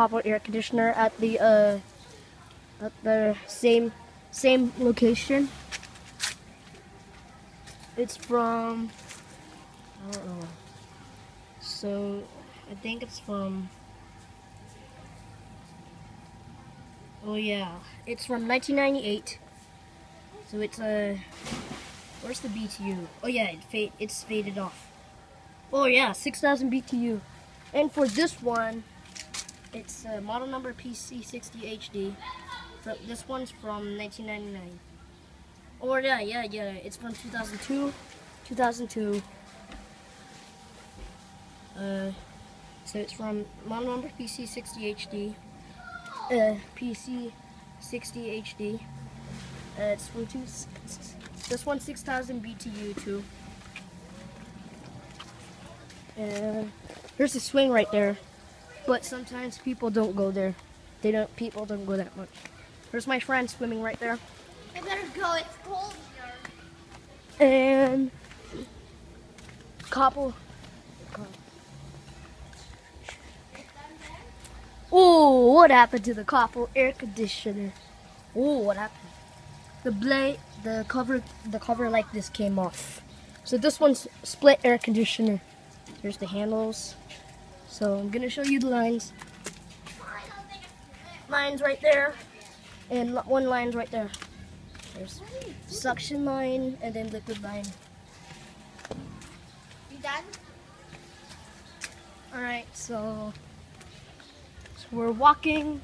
Koppel Air Conditioner at the same location. It's from, I don't know. So I think it's from, oh yeah, it's from 1998. So it's where's the BTU? Oh yeah, it's faded off. Oh yeah, 6,000 BTU. And for this one, it's model number PC60HD. This one's from 1999. Oh yeah, it's from 2002. 2002. So it's from model number PC60HD. PC60HD. It's from this one's 6,000 BTU too. There's a swing right there, but sometimes people don't go there. People don't go that much. There's my friend swimming right there. I better go. It's cold here. And Koppel. Oh, what happened to the Koppel air conditioner? Oh, what happened? The cover like this came off. So this one's split air conditioner. Here's the handles. So I'm gonna show you the lines. Lines right there, and one line's right there. There's suction line and then liquid line. You done? All right, so we're walking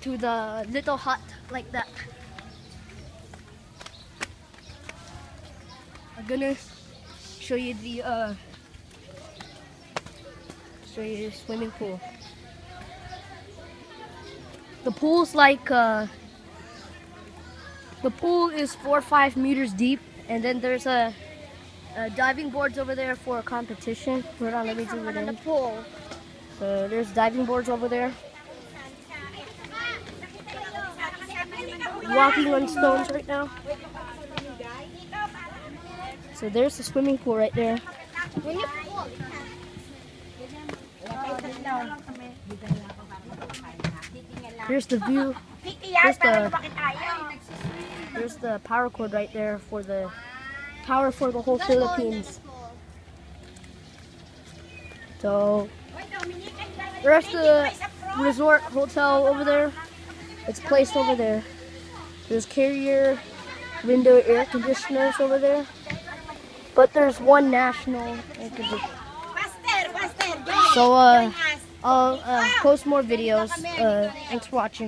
to the little hut like that. I'm gonna show you the swimming pool. The pool's like the pool is 4 or 5 meters deep, and then there's a diving boards over there for a competition. Hold on, let me zoom it in. The pool. So there's diving boards over there. Walking on stones right now. So there's the swimming pool right there. Here's the view. There's the power cord right there for the power for the whole Philippines. So there's the resort hotel over there. It's placed over there. There's Carrier window air conditioners over there. But there's one national air conditioner. So I'll post more videos. Thanks for watching.